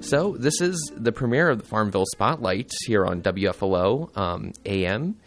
So this is the premiere of the Farmville Spotlight here on WFLO AM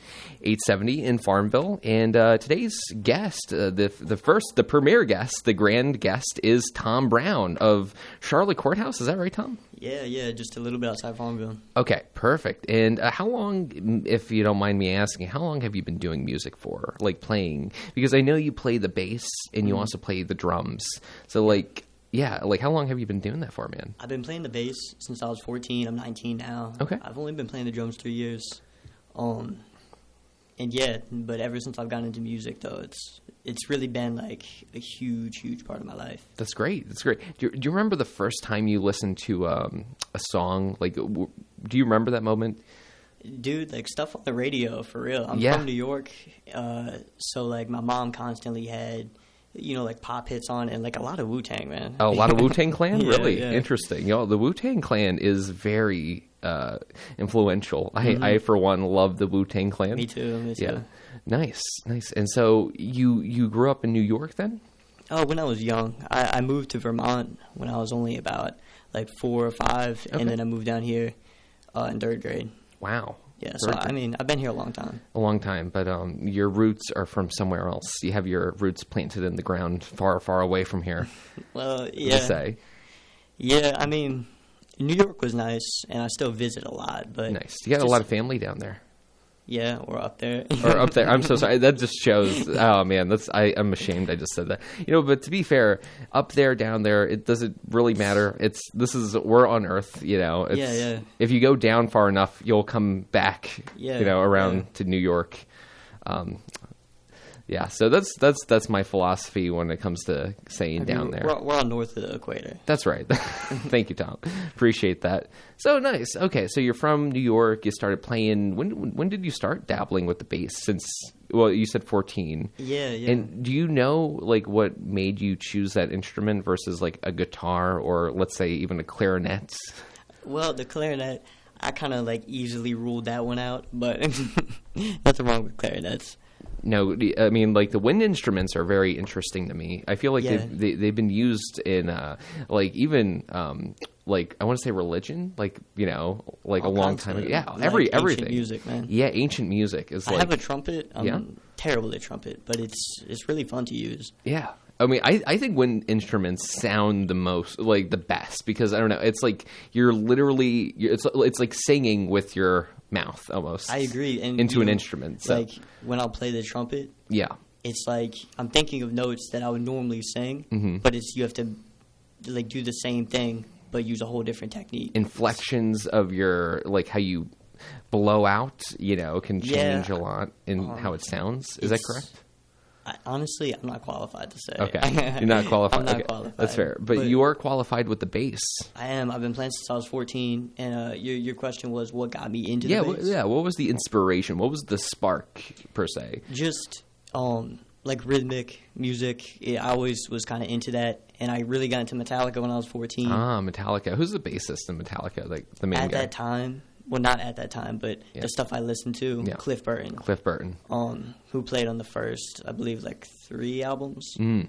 870 in Farmville. And today's guest, the premier guest, the grand guest, is Tom Brown of Charlotte Courthouse. Is that right, Tom? Yeah, just a little bit outside Farmville. Okay, perfect. And how long, if you don't mind me asking, how long have you been doing music for, like playing? Because I know you play the bass and you also play the drums. So how long have you been doing that for, man? I've been playing the bass since I was 14. I'm 19 now. Okay. I've only been playing the drums 3 years. But ever since I've gotten into music, though, it's really been like a huge part of my life. That's great. Do you remember the first time you listened to a song? Like, do you remember that moment? Dude, like stuff on the radio, for real. I'm from New York, so like my mom constantly had, like pop hits on and like a lot of Wu-Tang, man. Oh, a lot of Wu-Tang Clan? Yeah, really? yeah. Interesting. The Wu-Tang Clan is very influential. I, for one, love the Wu-Tang Clan. Me too. Yeah. Nice. And so you grew up in New York then? Oh, when I was young. I moved to Vermont when I was only about like 4 or 5, and then I moved down here in 3rd grade. Wow. Yeah, so I mean, I've been here a long time. A long time, but your roots are from somewhere else. You have your roots planted in the ground far away from here. Well, yeah. To say. Yeah, I mean, New York was nice, and I still visit a lot. But nice. You got a lot of family down there. Yeah, or up there. Or up there. I'm so sorry. That just shows. Oh man, I'm ashamed. I just said that. But to be fair, up there, down there, it doesn't really matter. We're on Earth. Yeah. If you go down far enough, you'll come back. Yeah. Around to New York. Yeah, so that's my philosophy when it comes to saying down there. We're on north of the equator. That's right. Thank you, Tom. Appreciate that. So nice. Okay, so you're from New York. You started playing. When did you start dabbling with the bass? You said 14. Yeah. And do you know like what made you choose that instrument versus like a guitar or let's say even a clarinet? Well, the clarinet, I kind of like easily ruled that one out, but nothing wrong with clarinets. No, I mean, like, the wind instruments are very interesting to me. I feel like they've been used in, like, even, like, I want to say religion, like, like all a long time ago. Yeah, like everything. Ancient music, man. Yeah, ancient music is like... I have a trumpet. I'm terrible at trumpet, but it's really fun to use. Yeah. I mean, I think wind instruments sound the most, like, the best, because, I don't know, it's like you're literally, it's like singing with your mouth, almost. I agree. And into an instrument. So. Like, when I'll play the trumpet, it's like, I'm thinking of notes that I would normally sing, but you have to, like, do the same thing, but use a whole different technique. Inflections of your, like, how you blow out, can change a lot in how it sounds. Is that correct? Honestly, I'm not qualified to say. Okay. You're not qualified. I'm not qualified. That's fair. But you are qualified with the bass. I am. I've been playing since I was 14. And your question was what got me into the bass? Yeah, what was the inspiration? What was the spark, per se? Just, like, rhythmic music. I always was kind of into that. And I really got into Metallica when I was 14. Ah, Metallica. Who's the bassist in Metallica? Like, the main guy? At that time. Well, not at that time, but the stuff I listened to, Cliff Burton. Who played on the first, I believe, like 3 albums. And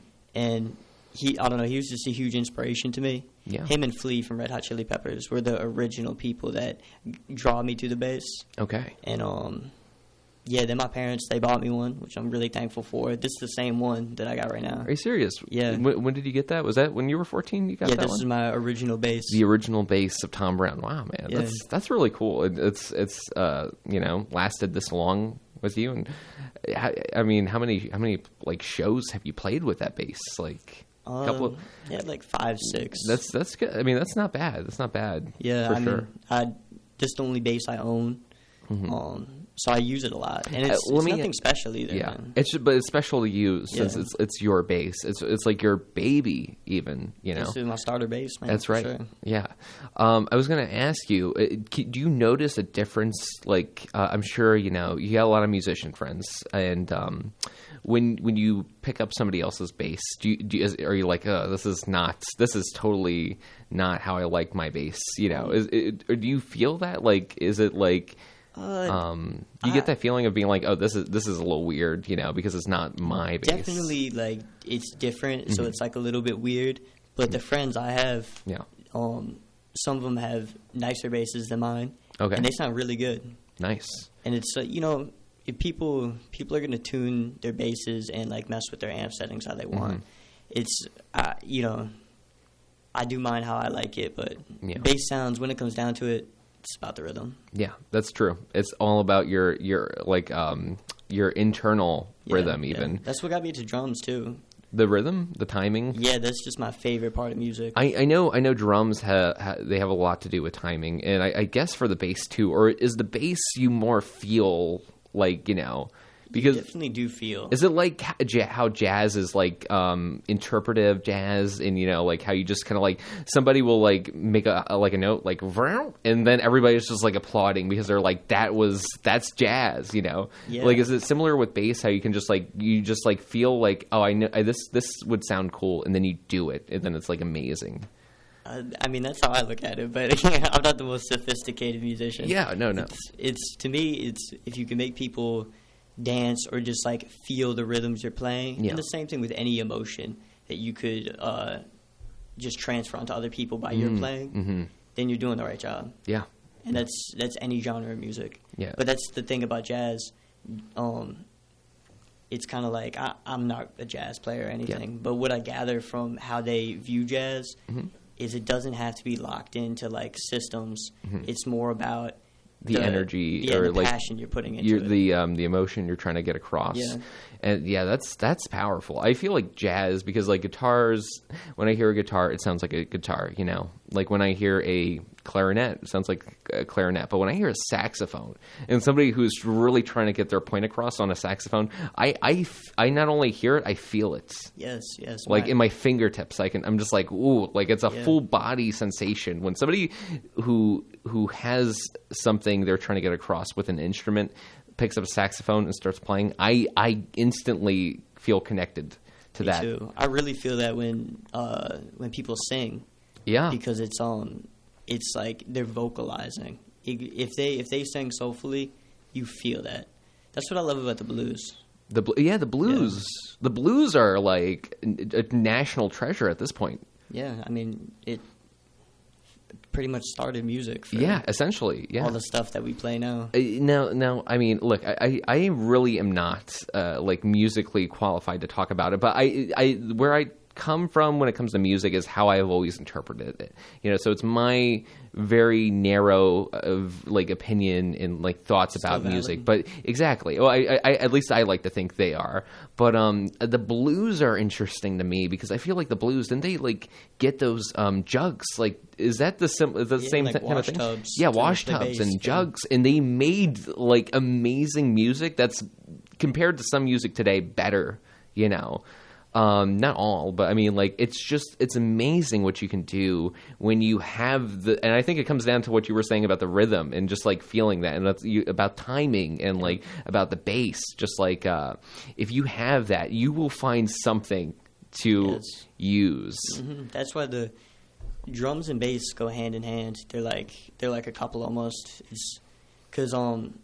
he was just a huge inspiration to me. Yeah. Him and Flea from Red Hot Chili Peppers were the original people that draw me to the bass. Okay. And then my parents, they bought me one, which I'm really thankful for. This is the same one that I got right now. Are you serious? Yeah. When did you get that? Was that when you were 14 you got that one? Yeah, this is my original bass. The original bass of Tom Brown. Wow, man. Yeah. That's really cool. It's lasted this long with you. And I mean, how many like shows have you played with that bass? Like like 5, 6. That's good. I mean, that's not bad. That's not bad. Yeah, for sure. This is the only bass I own. So I use it a lot, and it's nothing special either. Yeah, man. But it's special to you since it's your bass. It's like your baby, even. This is my starter bass, man. That's right. Sure. Yeah. I was going to ask you, do you notice a difference? Like, I'm sure you got a lot of musician friends, and when you pick up somebody else's bass, are you like, oh, this is totally not how I like my bass? Or do you feel that? Like, is it like? You get that feeling of being like, oh, this is a little weird, because it's not my bass. Definitely, like, it's different, so it's like a little bit weird. But the friends I have, some of them have nicer basses than mine. Okay. And they sound really good. Nice. And it's, if people are going to tune their basses and, like, mess with their amp settings how they want, it's, I do mind how I like it, but bass sounds, when it comes down to it, it's about the rhythm. Yeah, that's true. It's all about your internal rhythm, even. Yeah. That's what got me into drums too. The rhythm, the timing. Yeah, that's just my favorite part of music. I know drums they have a lot to do with timing, and I guess for the bass too. Or is the bass you more feel like, because you definitely do feel. Is it like how jazz is like interpretive jazz, and like how you just kind of like somebody will like make a note like, and then everybody's just like applauding because they're like that's jazz, Yeah. Like, is it similar with bass? How you can just like feel like, oh, I know this would sound cool, and then you do it, and then it's like amazing. I mean, that's how I look at it, but I'm not the most sophisticated musician. Yeah, no. It's to me, it's if you can make people dance or just like feel the rhythms you're playing, and the same thing with any emotion that you could just transfer onto other people by your playing, then you're doing the right job. Yeah. And that's any genre of music. Yeah. But that's the thing about jazz. It's kind of like I'm not a jazz player or anything, but what I gather from how they view jazz is it doesn't have to be locked into like systems. It's more about the energy or the like passion you're putting into it. The emotion you're trying to get across. Yeah. And that's powerful. I feel like jazz, because like guitars, when I hear a guitar, it sounds like a guitar, Like when I hear a clarinet, it sounds like a clarinet. But when I hear a saxophone and somebody who's really trying to get their point across on a saxophone, I not only hear it, I feel it. Yes. Like in my fingertips, I'm just like, ooh, like it's a full body sensation. When somebody who has something they're trying to get across with an instrument picks up a saxophone and starts playing, I instantly feel connected to that. Me too. I really feel that when people sing. Yeah. Because it's like they're vocalizing. If they sing soulfully, you feel that. That's what I love about the blues. The blues. Yeah. The blues are like a national treasure at this point. Yeah, I mean, it pretty much started music. For essentially. Yeah, all the stuff that we play now. No. I mean, look, I really am not like musically qualified to talk about it, but I where I come from when it comes to music is how I've always interpreted it. So it's my very narrow like opinion and like thoughts about music, but exactly. Well, I at least I like to think they are. But the blues are interesting to me because I feel like the blues, didn't they like get those jugs? Like, is that the same like kind of thing? Tubs, yeah, wash tubs and jugs, and they made like amazing music that's compared to some music today better. Not all, but I mean, like, it's amazing what you can do when you have and I think it comes down to what you were saying about the rhythm and just like feeling that, and that's about timing and like about the bass. Just like, if you have that, you will find something to use. Mm-hmm. That's why the drums and bass go hand in hand. They're like a couple almost. It's because when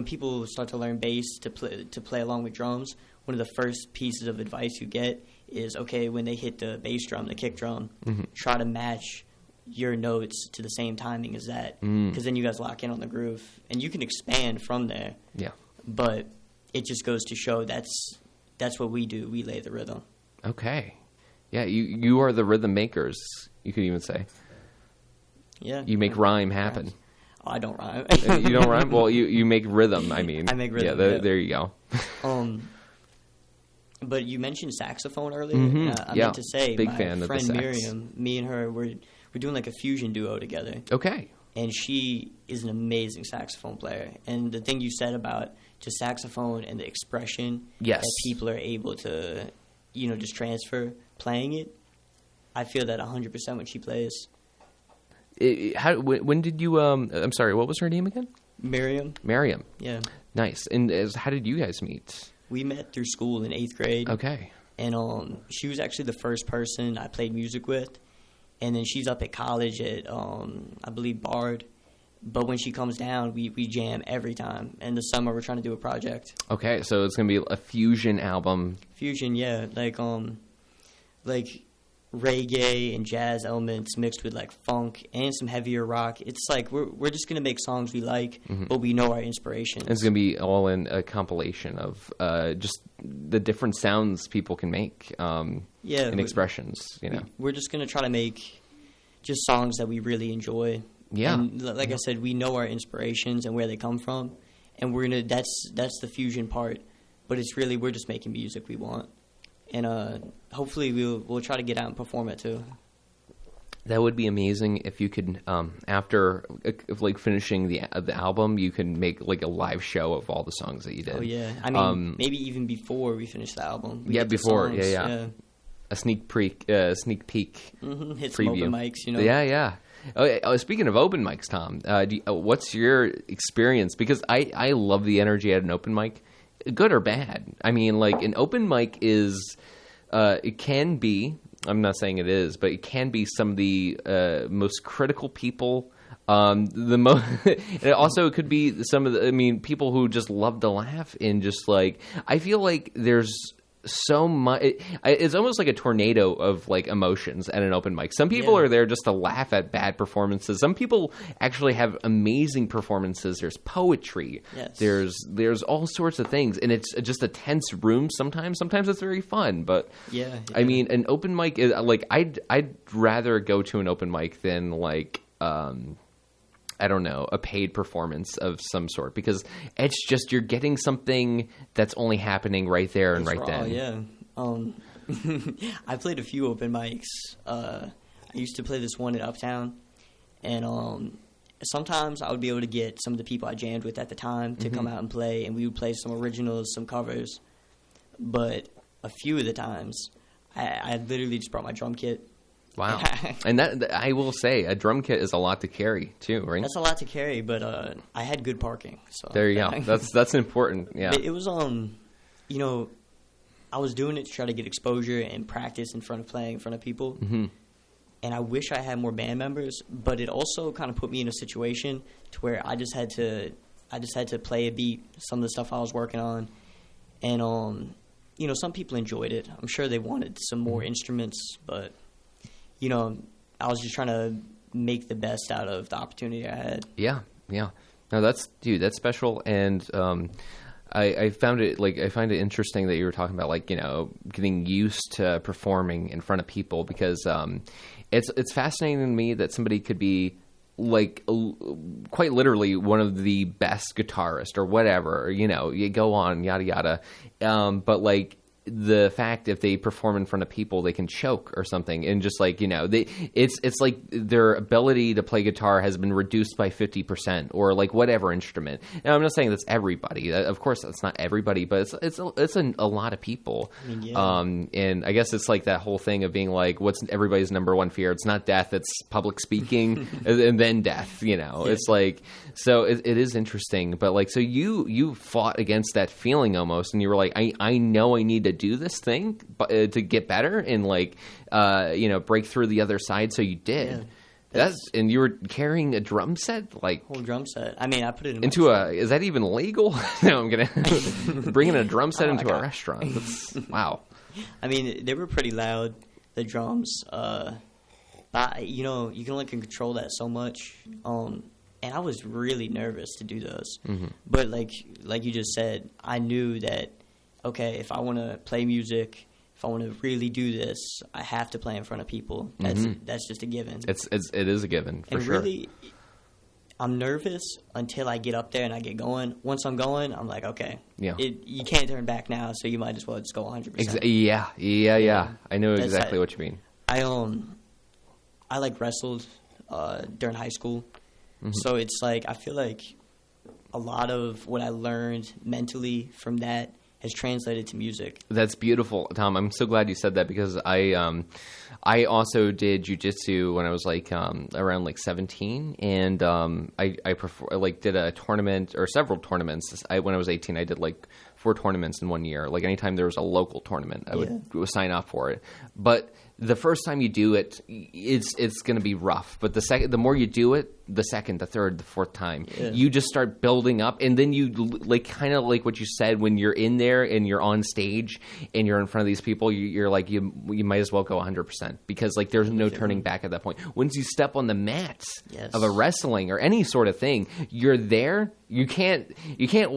people start to learn bass to play along with drums, one of the first pieces of advice you get is, okay, when they hit the bass drum, the kick drum, try to match your notes to the same timing as that, because then you guys lock in on the groove, and you can expand from there. Yeah. But it just goes to show that's what we do. We lay the rhythm. Okay. Yeah, you are the rhythm makers, you could even say. Yeah. You make rhyme happen. Oh, I don't rhyme. You don't rhyme? Well, you make rhythm, I mean. I make rhythm. Yeah, there you go. But you mentioned saxophone earlier. I meant to say, big my fan friend of the sax. Miriam, me and her, we're doing like a fusion duo together. Okay. And she is an amazing saxophone player. And the thing you said about just saxophone and the expression that people are able to, just transfer playing it, I feel that 100% when she plays. When did you? I'm sorry. What was her name again? Miriam. Yeah. Nice. And how did you guys meet? We met through school in 8th grade. Okay. And she was actually the first person I played music with. And then she's up at college at, I believe, Bard. But when she comes down, we jam every time. And this summer, we're trying to do a project. Okay, so it's going to be a fusion album. Fusion, yeah. Like reggae and jazz elements mixed with like funk and some heavier rock. It's like we're just gonna make songs we like, but we know our inspirations. It's gonna be all in a compilation of just the different sounds people can make, and expressions. We're just gonna try to make just songs that we really enjoy. Yeah, and like I said, we know our inspirations and where they come from, and we're gonna that's the fusion part. But it's really we're just making music we want. And hopefully we'll try to get out and perform it too. That would be amazing if you could, after like finishing the album, you could make like a live show of all the songs that you did. Oh yeah, I mean maybe even before we finish the album. Before, yeah. A sneak peek. Hit preview. Some open mics, Yeah. Oh, speaking of open mics, Tom, what's your experience? Because I love the energy at an open mic. Good or bad? I mean, like an open mic is, it can be. I'm not saying it is, but it can be some of the most critical people. It also could be some of the. I mean, people who just love to laugh and just like. I feel like there's so much. It's almost like a tornado of like emotions at an open mic. Some people are there just to laugh at bad performances. Some people actually have amazing performances. There's poetry. Yes. There's all sorts of things, and it's just a tense room sometimes. Sometimes it's very fun, but I mean, an open mic is like I'd rather go to an open mic than like I don't know, a paid performance of some sort, because it's just you're getting something that's only happening right there and right then. Yeah. I played a few open mics. I used to play this one at Uptown, and sometimes I would be able to get some of the people I jammed with at the time to come out and play, and we would play some originals, some covers. But a few of the times, I literally just brought my drum kit. Wow. And that I will say, a drum kit is a lot to carry, too, right? That's a lot to carry, but I had good parking. So there you go. That's important, yeah. It was, I was doing it to try to get exposure and practice playing in front of people. Mm-hmm. And I wish I had more band members, but it also kind of put me in a situation to where I just had to play a beat, some of the stuff I was working on. And, some people enjoyed it. I'm sure they wanted some more instruments, but... I was just trying to make the best out of the opportunity I had. Yeah. No, that's special, and I find it interesting that you were talking about getting used to performing in front of people, because it's fascinating to me that somebody could be quite literally one of the best guitarists or whatever, you go on yada yada, but the fact if they perform in front of people, they can choke or something, and just it's like their ability to play guitar has been reduced by 50%, or whatever instrument. And I'm not saying that's everybody. Of course, that's not everybody, but it's a lot of people. Yeah. And I guess it's like that whole thing of being like, what's everybody's number one fear? It's not death, it's public speaking, and then death. Yeah. It's like, so it is interesting. But so you fought against that feeling almost, and you were like, I know I need to do this thing to get better and break through the other side. So you did. Yeah, and you were carrying a drum set, whole drum set. I mean, I put it into is that even legal? No, I'm gonna bringing a drum set into a restaurant. Wow. I mean, they were pretty loud, the drums. But you can only control that so much. And I was really nervous to do those. Mm-hmm. But like you just said, I knew that. Okay, if I want to play music, if I want to really do this, I have to play in front of people. That's just a given. It is a given, for sure. Really, I'm nervous until I get up there and I get going. Once I'm going, I'm like, okay, you can't turn back now, so you might as well just go 100%. Yeah. I know exactly what you mean. I wrestled during high school, so it's I feel like a lot of what I learned mentally from that has translated to music. That's beautiful, Tom. I'm so glad you said that, because I also did jiu-jitsu when I was around 17, and I did a tournament or several tournaments. When I was 18, I did 4 tournaments in one year. Anytime there was a local tournament, I would sign up for it. But the first time you do it, it's going to be rough. But the more you do it, the second, the third, the fourth time. Yeah. You just start building up, and then you like kind of like what you said when you're in there and you're on stage and you're in front of these people. You're like you might as well go 100% because like there's no turning back at that point. Once you step on the mats of a wrestling or any sort of thing, you're there. You can't.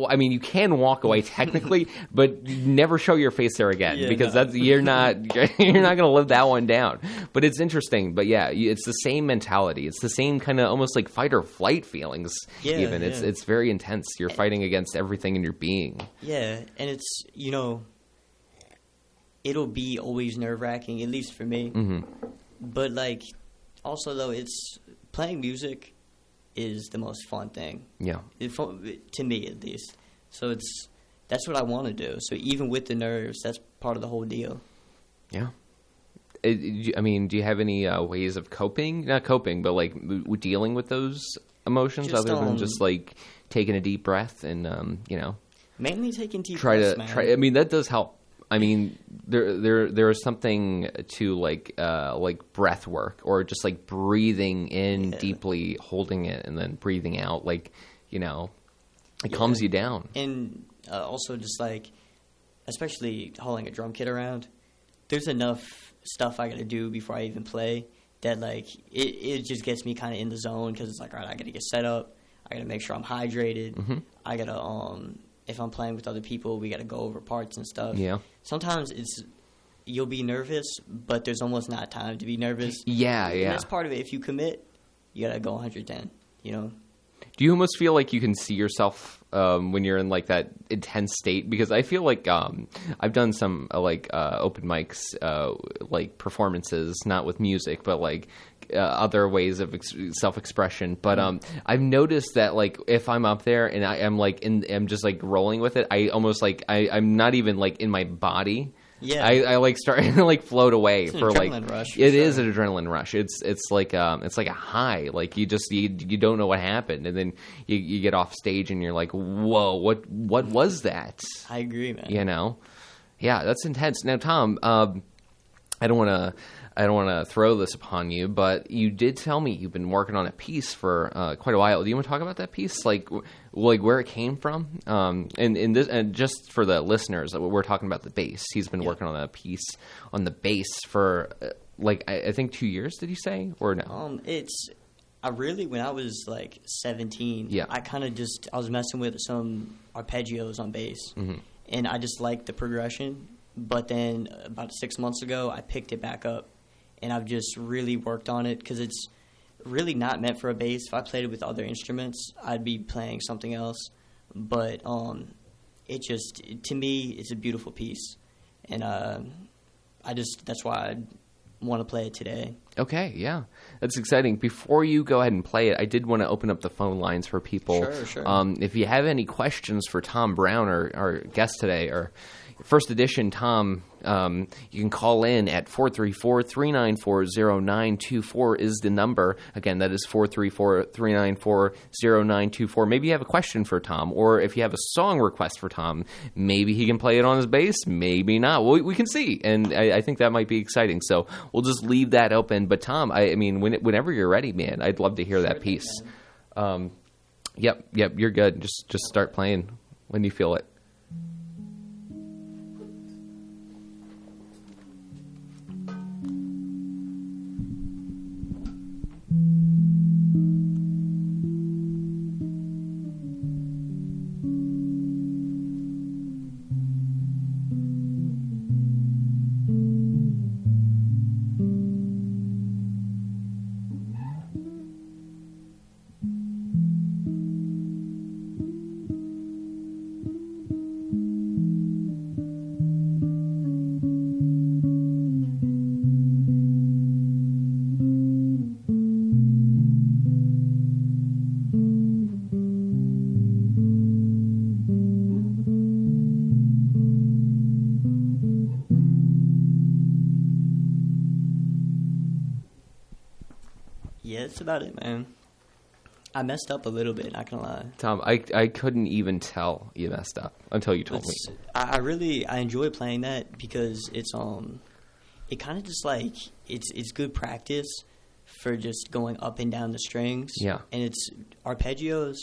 I mean, you can walk away technically, but never show your face there again because you're not going to live that one down. But it's interesting. But yeah, it's the same mentality. It's the same kind of almost like fight or flight feelings. Yeah, even it's very intense. You're fighting against everything in your being. Yeah, and it's it'll be always nerve-wracking, at least for me. Mm-hmm. But like, also though, it's playing music is the most fun thing. Yeah. To me, at least. So that's what I want to do. So even with the nerves, that's part of the whole deal. Yeah. I mean, do you have any ways of coping? Not coping, but like dealing with those emotions other than just like taking a deep breath and, mainly taking deep breaths, man. I mean, that does help. I mean, there is something to like breath work or just like breathing in deeply, holding it, and then breathing out. Like, it calms you down. And also just like, especially hauling a drum kit around, there's enough stuff I got to do before I even play that like it just gets me kind of in the zone because it's like, all right, I got to get set up. I got to make sure I'm hydrated. Mm-hmm. I got to if I'm playing with other people, we got to go over parts and stuff. Yeah. Sometimes you'll be nervous, but there's almost not time to be nervous. Yeah, yeah. And that's part of it. If you commit, you got to go 110, Do you almost feel like you can see yourself when you're in like that intense state? Because I feel like I've done some open mics, like performances, not with music, but like other ways of self-expression. But I've noticed that like if I'm up there and I'm just like rolling with it, I almost like I'm not even like in my body. Yeah, I like start to like float away for like rush, it is an adrenaline rush. It's like a high. Like you don't know what happened, and then you get off stage and you're like, whoa, what was that? I agree, man. Yeah, that's intense. Now, Tom, I don't want to throw this upon you, but you did tell me you've been working on a piece for quite a while. Do you want to talk about that piece, like where it came from? And just for the listeners, we're talking about the bass. He's been working on a piece on the bass for I think 2 years. Did you say or no? When I was like 17, I was messing with some arpeggios on bass, and I just liked the progression. But then about 6 months ago, I picked it back up. And I've just really worked on it because it's really not meant for a bass. If I played it with other instruments, I'd be playing something else. But to me, it's a beautiful piece. And that's why I want to play it today. Okay, yeah. That's exciting. Before you go ahead and play it, I did want to open up the phone lines for people. Sure. If you have any questions for Tom Brown, our guest today, or First Edition Tom, you can call in at 434-394-0924 is the number. Again, that is 434-394-0924. Maybe you have a question for Tom, or if you have a song request for Tom, maybe he can play it on his bass, maybe not. We can see, and I think that might be exciting. So we'll just leave that open. But Tom, I mean, whenever you're ready, man, I'd love to hear that piece. Yep, you're good. Just start playing when you feel it. Yeah, that's about it, man. I messed up a little bit, not gonna lie. Tom, I couldn't even tell you messed up until you told me. I enjoy playing that because it's it kind of just like it's good practice for just going up and down the strings. Yeah. And it's arpeggios,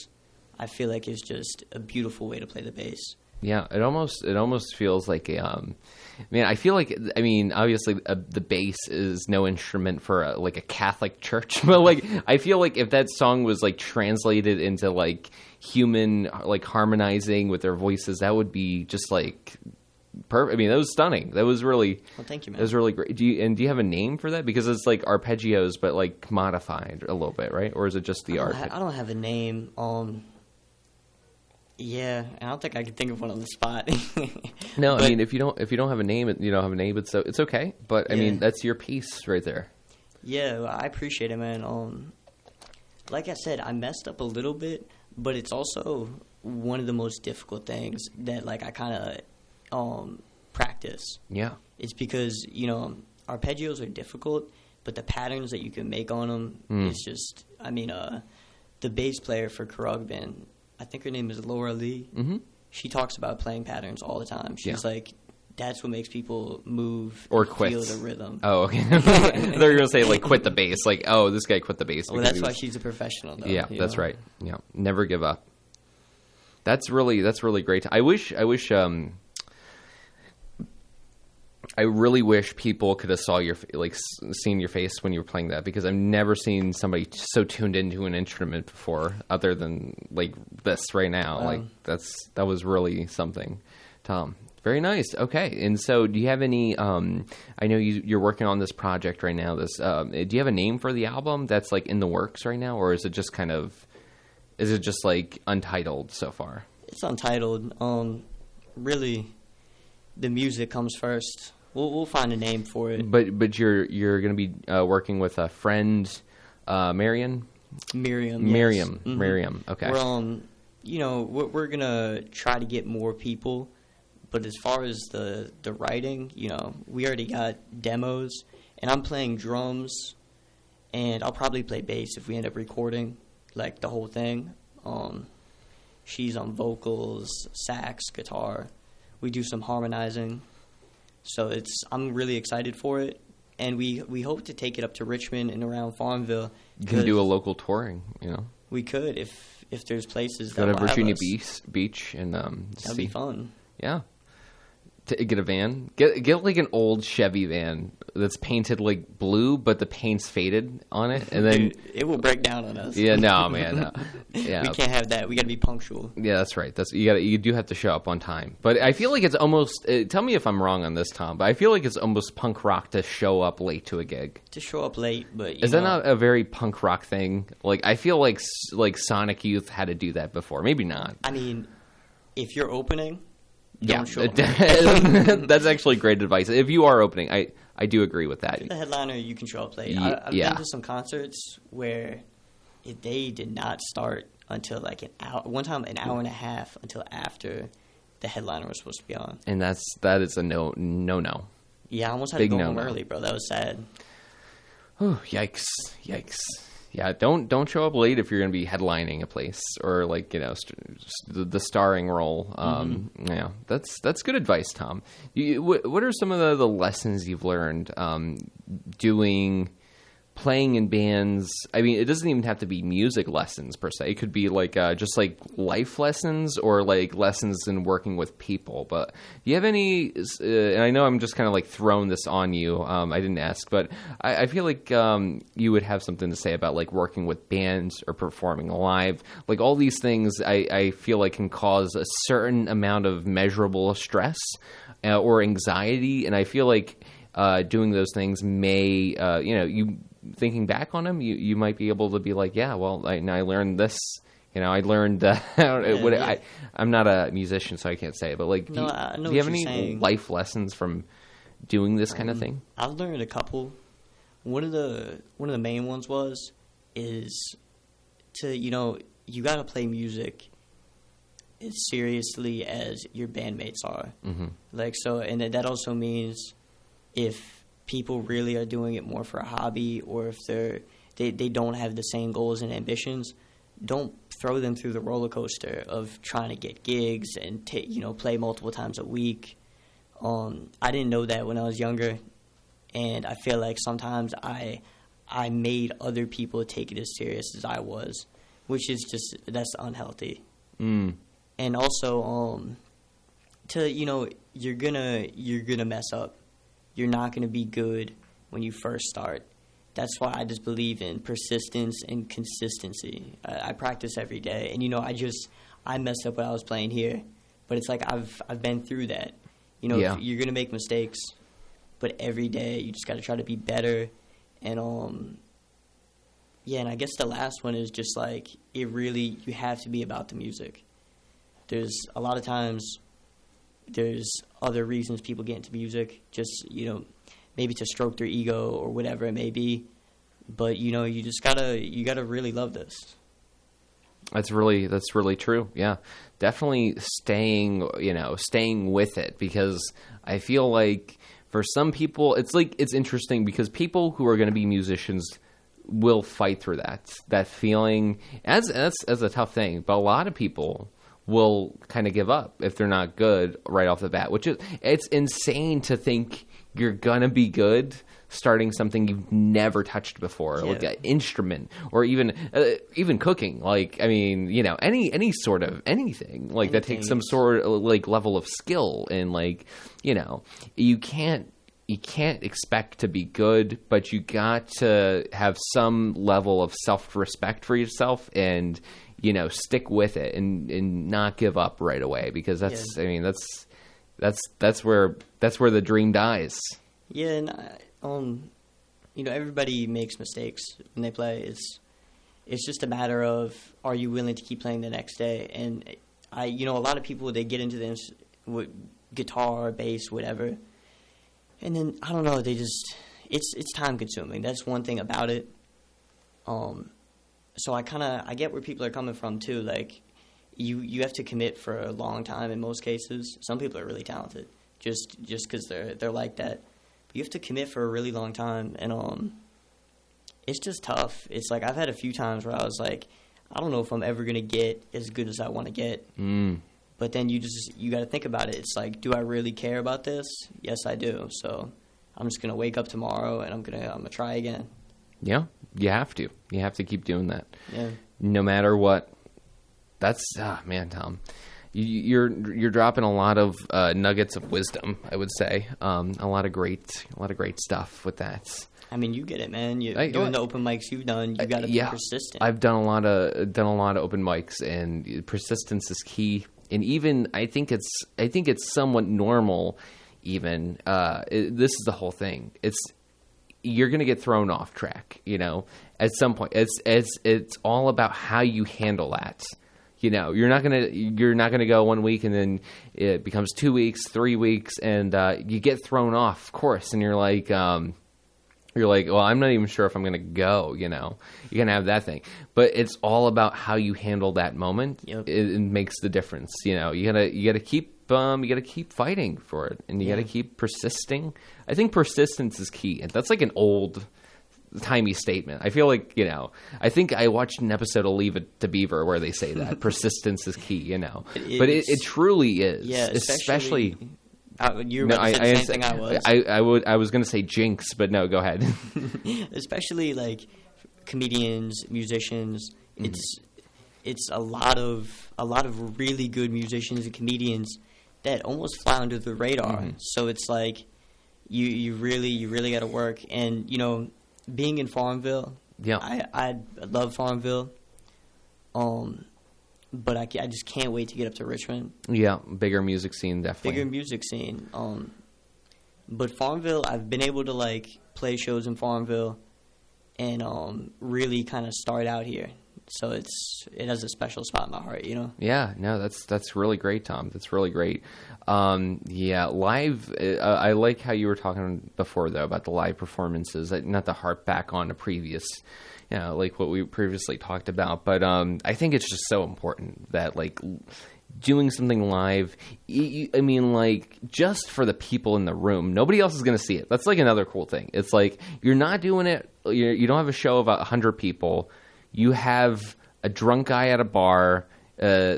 I feel like is just a beautiful way to play the bass. Yeah, it almost feels like a man. I feel like, I mean, obviously the bass is no instrument for a Catholic church, but like I feel like if that song was like translated into like human like harmonizing with their voices, that would be just like perfect. I mean, that was stunning. That was really thank you, man. That was really great. Do you have a name for that? Because it's like arpeggios, but like modified a little bit, right? Or is it just the arpeggio? I don't have a name. Yeah, I don't think I could think of one on the spot. No, I mean, if you don't have a name, you don't have a name. It's okay. But I mean, that's your piece right there. Yeah, I appreciate it, man. Like I said, I messed up a little bit, but it's also one of the most difficult things that like I kind of practice. Yeah, it's because arpeggios are difficult, but the patterns that you can make on them is just. I mean, the bass player for Karug Band, I think her name is Laura Lee. Mm-hmm. She talks about playing patterns all the time. She's like, that's what makes people move or quit. Feel the rhythm. Oh, okay. I thought you were going to say, like, quit the bass. Like, oh, this guy quit the bass. Well, that's why she's a professional, though. Yeah, that's right. Yeah, never give up. That's really great. I really wish people could have seen your face when you were playing that, because I've never seen somebody so tuned into an instrument before, other than like this right now. Like that was really something, Tom. Very nice. Okay, and so do you have any? I know you're working on this project right now. Do you have a name for the album that's like in the works right now, or is it just like untitled so far? It's untitled. Really, the music comes first. We'll find a name for it. But you're going to be working with a friend, Miriam. Mm-hmm. Miriam. Okay. We're gonna try to get more people, but as far as the writing, we already got demos, and I'm playing drums, and I'll probably play bass if we end up recording like the whole thing. She's on vocals, sax, guitar. We do some harmonizing. So I'm really excited for it, and we hope to take it up to Richmond and around Farmville. You can do a local touring, We could if there's places that will go to Virginia have us. Beach and that'd be fun. Yeah. Get a van. Get like an old Chevy van that's painted like blue, but the paint's faded on it, and then it will break down on us. Yeah, no, man. No. Yeah, we can't have that. We got to be punctual. Yeah, that's right. You do have to show up on time. But I feel like it's almost. Tell me if I'm wrong on this, Tom. But I feel like it's almost punk rock to show up late to a gig. To show up late, but is that not a very punk rock thing? Like I feel like Sonic Youth had to do that before. Maybe not. I mean, if you're opening. Don't show up. That's actually great advice. If you are opening, I do agree with that. If you're the headliner, you can show up late. I've been to some concerts where they did not start until like an hour. One time, an hour and a half until after the headliner was supposed to be on. And that is a no. Yeah, I almost had to go home early, bro. That was sad. Oh, yikes. Yeah, don't show up late if you're going to be headlining a place or like the starring role. Yeah, that's good advice, Tom. What are some of the lessons you've learned playing in bands? I mean, it doesn't even have to be music lessons per se. It could be like just like life lessons or like lessons in working with people. But do you have any? And I know I'm just kind of like throwing this on you. I didn't ask, but I feel like you would have something to say about like working with bands or performing live. Like all these things, I feel like can cause a certain amount of measurable stress or anxiety, and I feel like doing those things may, you. Thinking back on them, you might be able to be like, yeah, well, I learned this. I learned. I'm not a musician, so I can't say it. But like, do you have any life lessons from doing this kind of thing? I've learned a couple. One of the main ones is to you got to play music as seriously as your bandmates are. Mm-hmm. Like so, and that also means if people really are doing it more for a hobby, or if they don't have the same goals and ambitions, don't throw them through the roller coaster of trying to get gigs and play multiple times a week. I didn't know that when I was younger, and I feel like sometimes I I made other people take it as serious as I was, which is that's unhealthy. And also, you're gonna mess up. You're not gonna be good when you first start. That's why I just believe in persistence and consistency. I practice every day, and I messed up when I was playing here, but it's like I've been through that. You're gonna make mistakes, but every day you just got to try to be better. And and I guess the last one is just like you have to be about the music. There's a lot of times there's other reasons people get into music, just maybe to stroke their ego or whatever it may be. But you gotta really love this. That's really true. Yeah, definitely staying with it, because I feel like for some people it's interesting because people who are going to be musicians will fight through that feeling as a tough thing, but a lot of people will kind of give up if they're not good right off the bat, which it's insane to think you're gonna be good starting something you've never touched before, like an instrument, or even cooking. Like, I mean, any sort of anything like that takes some sort of like level of skill, and you can't expect to be good, but you got to have some level of self-respect for yourself and stick with it and not give up right away, because that's where the dream dies. Yeah, and everybody makes mistakes when they play. It's just a matter of, are you willing to keep playing the next day? And a lot of people, they get into this with guitar, bass, whatever, and then I don't know, they just it's time consuming. That's one thing about it. So I get where people are coming from too. Like, you have to commit for a long time in most cases. Some people are really talented just because they're like that. But you have to commit for a really long time, and it's just tough. It's like I've had a few times where I was like, I don't know if I'm ever gonna get as good as I want to get. But then you got to think about it. It's like, do I really care about this? Yes, I do. So I'm just gonna wake up tomorrow and I'm gonna try again. Yeah, you have to. You have to keep doing that. Yeah. No matter what. That's man, Tom. You're dropping a lot of nuggets of wisdom, I would say. A lot of great stuff with that. I mean, you get it, man. Doing the open mics you've done, you got to be persistent. I've done a lot of open mics, and persistence is key. And even I think it's somewhat normal. Even this is the whole thing. You're going to get thrown off track, at some point. It's all about how you handle that. You're not gonna go 1 week and then it becomes 2 weeks, 3 weeks, and you get thrown off course, and you're like, well, I'm not even sure if I'm gonna go. You're gonna have that thing, but it's all about how you handle that moment. Yep. It makes the difference. You gotta keep fighting for it, and you gotta keep persisting. I think persistence is key, and that's like an old timey statement. I feel like, I think I watched an episode of Leave It to Beaver where they say that persistence is key, but it truly is. Yeah, especially you were no, about to say the same thing I was. I was going to say jinx, but no, go ahead. Especially like comedians, musicians, it's a lot of really good musicians and comedians that almost fly under the radar. So it's like you really got to work, and being in Farmville, I love Farmville, but I just can't wait to get up to Richmond. Yeah, bigger music scene, definitely. Bigger music scene. But Farmville, I've been able to like play shows in Farmville, and really kind of start out here. So it has a special spot in my heart, Yeah, no, that's really great, Tom. That's really great. Live. I like how you were talking before though about the live performances. Not to harp back on a previous, like what we previously talked about, but I think it's just so important that like doing something live. I mean, like just for the people in the room, nobody else is going to see it. That's like another cool thing. It's like you're not doing it. You don't have a show of 100 people. You have a drunk guy at a bar,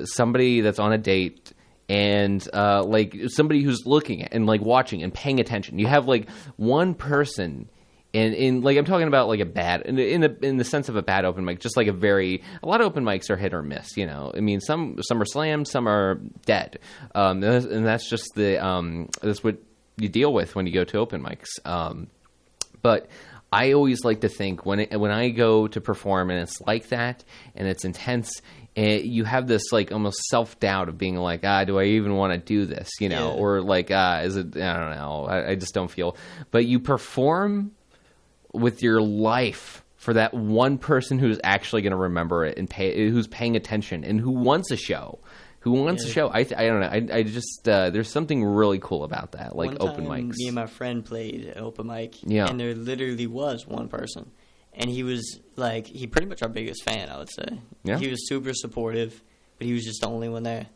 somebody that's on a date, and like somebody who's looking at and like watching and paying attention. You have like one person And like I'm talking about like a bad in the sense of a bad open mic, just like a lot of open mics are hit or miss. You know, I mean some are slammed, some are dead, and that's just that's what you deal with when you go to open mics. But I always like to think when I go to perform and it's like that and it's intense, you have this like almost self-doubt of being like, do I even want to do this? You know, or like, is it? I don't know. I just don't feel. But you perform with your life for that one person who's actually going to remember it and who's paying attention and who wants a show. Who wants a show? I don't know. I just there's something really cool about that, like one open time, mics. Me and my friend played an open mic, and there literally was one person, and he was like, he pretty much our biggest fan, I would say. Yeah. He was super supportive, but he was just the only one there.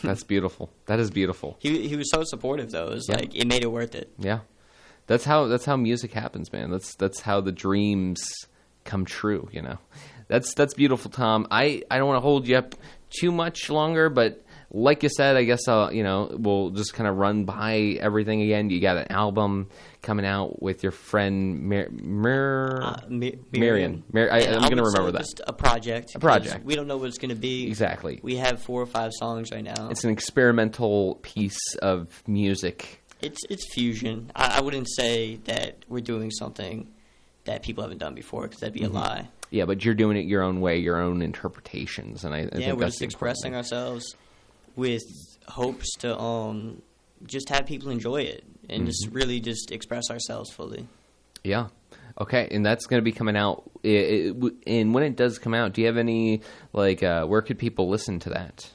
That's beautiful. That is beautiful. He was so supportive though. It was like it made it worth it. Yeah, that's how music happens, man. That's how the dreams come true. You know, that's beautiful, Tom. I don't want to hold you up too much longer, but like you said, I guess we'll just kind of run by everything again. You got an album coming out with your friend Marion. I'm going to remember that. Just a project. We don't know what it's going to be. Exactly. We have 4 or 5 songs right now. It's an experimental piece of music. It's fusion. I wouldn't say that we're doing something that people haven't done before, because that'd be a lie. Yeah, but you're doing it your own way, your own interpretations, and I think we're just expressing ourselves with hopes to just have people enjoy it and just really just express ourselves fully. Yeah. Okay, and that's going to be coming out. And when it does come out, do you have any where could people listen to that?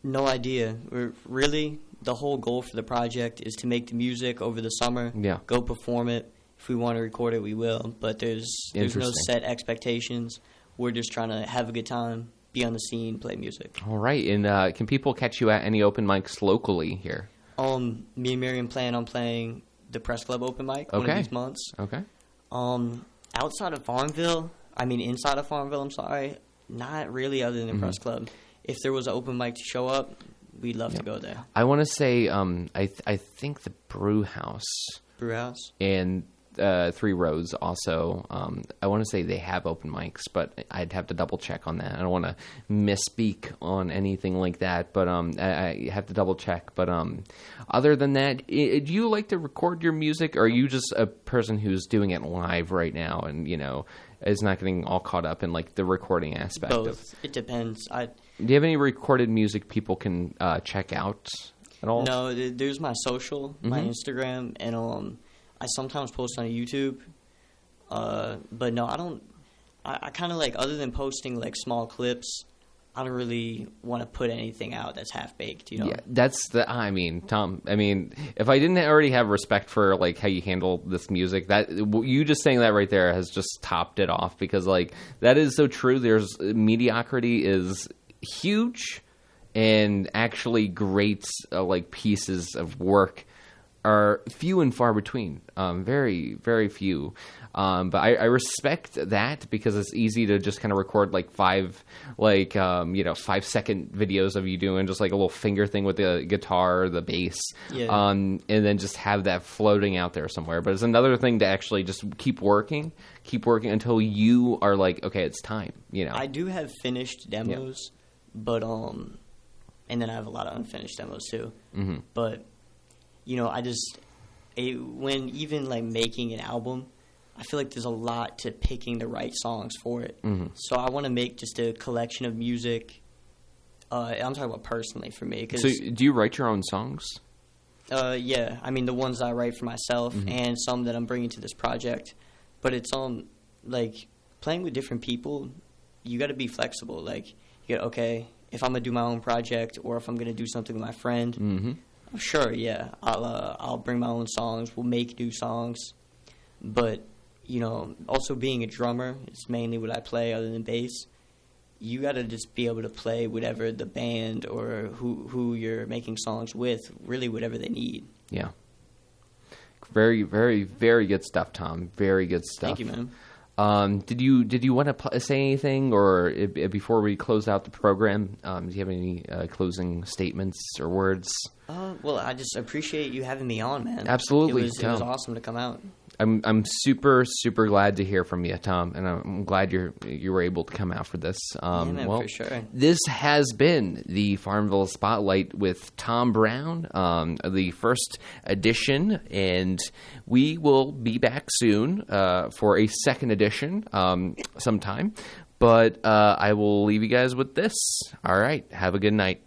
No idea. Really, the whole goal for the project is to make the music over the summer. Yeah. Go perform it. If we want to record it, we will. But there's no set expectations. We're just trying to have a good time, be on the scene, play music. All right. And can people catch you at any open mics locally here? Me and Miriam plan on playing the Press Club open mic one of these months. Okay. Outside of Farmville, inside of Farmville, I'm sorry, not really other than the Press Club. If there was an open mic to show up, we'd love to go there. I want to say, I think the Brew House. And 3 Roads also. I want to say they have open mics, but I'd have to double check on that. I don't want to misspeak on anything like that, but I have to double check. But other than that, do you like to record your music, or are you just a person who's doing it live right now and is not getting all caught up in like the recording aspect? Both. It depends. Do you have any recorded music people can check out at all? No, there's my social, my Instagram, and I sometimes post on YouTube, but no, I don't. I kind of other than posting small clips, I don't really want to put anything out that's half baked. Yeah, that's Tom. If I didn't already have respect for how you handle this music, that you just saying that right there has just topped it off, because that is so true. There's mediocrity is huge, and actually great pieces of work are few and far between, very, very few. But I respect that, because it's easy to just kind of record 5 5-second videos of you doing just a little finger thing with the guitar or the bass, and then just have that floating out there somewhere. But it's another thing to actually just keep working until you are okay, it's time. I do have finished demos, but and then I have a lot of unfinished demos too. Mm-hmm. But when even making an album, I feel there's a lot to picking the right songs for it. Mm-hmm. So I want to make just a collection of music. I'm talking about personally for me. So do you write your own songs? Yeah. The ones I write for myself, and some that I'm bringing to this project. But it's playing with different people, you got to be flexible. Okay, if I'm going to do my own project, or if I'm going to do something with my friend, sure, yeah, I'll bring my own songs. We'll make new songs, but also being a drummer is mainly what I play other than bass. You got to just be able to play whatever the band or who you're making songs with, really whatever they need. Yeah. Very, very, very good stuff, Tom. Very good stuff. Thank you, man. Did you want to say anything, or before we close out the program, do you have any closing statements or words? Well, I just appreciate you having me on, man. Absolutely. It was awesome to come out. I'm super glad to hear from you, Tom, and I'm glad you were able to come out for this. Man, for sure. This has been the Farmville Spotlight with Tom Brown, the first edition, and we will be back soon for a second edition sometime. But I will leave you guys with this. All right, have a good night.